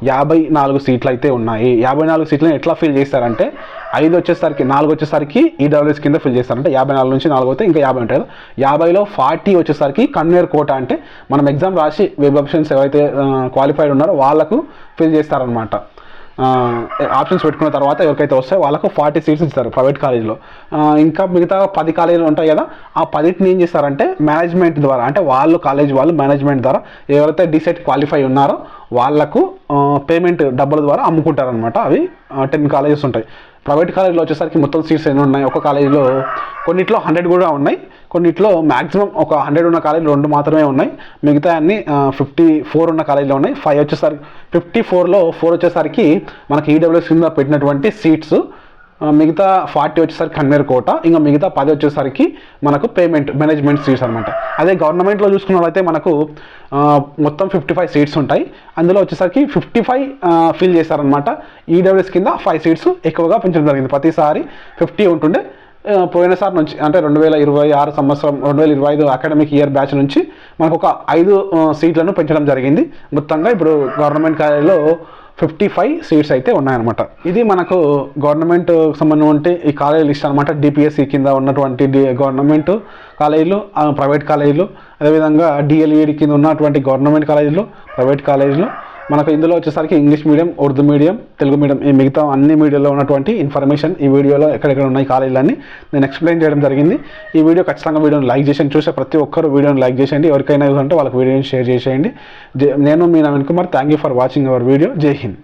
S1: 54 సీట్లు అయితే ఉన్నాయి. 54 సీట్లను ఎట్లా ఫిల్ చేస్తారంటే 4 వచ్చేసరికి ఈడబ్ల్యూఎస్ కింద ఫిల్ చేస్తారు. అంటే 54 నుంచి 4 అయితే ఇంకా 50 ఉంటాయి కదా. 50లో 40 వచ్చేసరికి కన్వేర్ కోటా, అంటే మనం ఎగ్జామ్ రాసి వెబ్ ఆప్షన్స్ ఎవరైతే క్వాలిఫైడ్ ఉన్నారో వాళ్ళకు ఫిల్ చేస్తారనమాట. ఆప్షన్స్ పెట్టుకున్న తర్వాత ఎవరికైతే వస్తాయో వాళ్ళకు 40 సీట్స్ ఇస్తారు ప్రైవేట్ కాలేజీలో. ఇంకా మిగతా 10 కాలేజీలు ఉంటాయి కదా, ఆ 10ని ఏం చేస్తారంటే మేనేజ్మెంట్ ద్వారా, అంటే కాలేజ్ వాళ్ళు మేనేజ్మెంట్ ద్వారా ఎవరైతే డిసెట్ క్వాలిఫై ఉన్నారో వాళ్ళకు పేమెంట్ డబ్బుల ద్వారా అమ్ముకుంటారనమాట. అవి 10 కాలేజెస్ ఉంటాయి. ప్రైవేట్ కాలేజీలో వచ్చేసరికి మొత్తం సీట్స్ ఎన్ని ఉన్నాయి, ఒక కాలేజీలో కొన్నిట్లో 100 కూడా ఉన్నాయి, కొన్నిట్లో మ్యాక్సిమం ఒక 100 ఉన్న కాలేజీలు 2 మాత్రమే ఉన్నాయి, మిగతా అన్ని 54 ఉన్న కాలేజీలో ఉన్నాయి. 5 వచ్చేసరికి 54లో 4 వచ్చేసరికి మనకి ఈడబ్ల్యూఎస్ కింద పెట్టినటువంటి సీట్స్, మిగతా 40 వచ్చేసరికి కన్వేర్ కోట, ఇంకా మిగతా 10 వచ్చేసరికి మనకు పేమెంట్ మేనేజ్మెంట్ సీట్స్ అనమాట. అదే గవర్నమెంట్లో చూసుకున్నట్లయితే మనకు మొత్తం 55 సీట్స్ ఉంటాయి. అందులో వచ్చేసరికి 55 ఫిల్ చేస్తారనమాట. ఈడబ్ల్యూఎస్ కింద 5 సీట్స్ ఎక్కువగా పెంచడం జరిగింది. ప్రతిసారి 50 ఉంటుండే, పోయినసారి నుంచి అంటే 2026 సంవత్సరం 2025 అకాడమిక్ ఇయర్ బ్యాచ్ నుంచి మనకు ఒక 5 సీట్లను పెంచడం జరిగింది. మొత్తంగా ఇప్పుడు గవర్నమెంట్ కాలేజీలో 55 సీట్స్ అయితే ఉన్నాయన్నమాట. ఇది మనకు గవర్నమెంట్ సంబంధించి ఈ కాలేజీ లిస్ట్ అనమాట. డిపిఎస్సి కింద ఉన్నటువంటి గవర్నమెంట్ కాలేజీలు, ప్రైవేట్ కాలేజీలు, అదేవిధంగా డిఎల్ఈడి కింద ఉన్నటువంటి గవర్నమెంట్ కాలేజీలు, ప్రైవేట్ కాలేజీలు. మనకు ఇందులో వచ్చేసరికి English medium, Urdu medium, Telugu medium, ఈ మిగతా అన్ని మీడియాలో ఉన్నటువంటి ఇన్ఫర్మేషన్ ఈ వీడియోలో ఎక్కడెక్కడ ఉన్నాయి కాలేజీలన్నీ నేను ఎక్స్ప్లెయిన్ చేయడం జరిగింది. ఈ వీడియో ఖచ్చితంగా వీడియోని లైక్ చేసి చూసే ప్రతి ఒక్కరు వీడియోని లైక్ చేసేయండి. ఎవరికైనా యూజ్ ఉంటే వాళ్ళకి వీడియోని షేర్ చేసేయండి. నేను మీ Naveen Kumar. Thank you for watching our video. Jai Hind.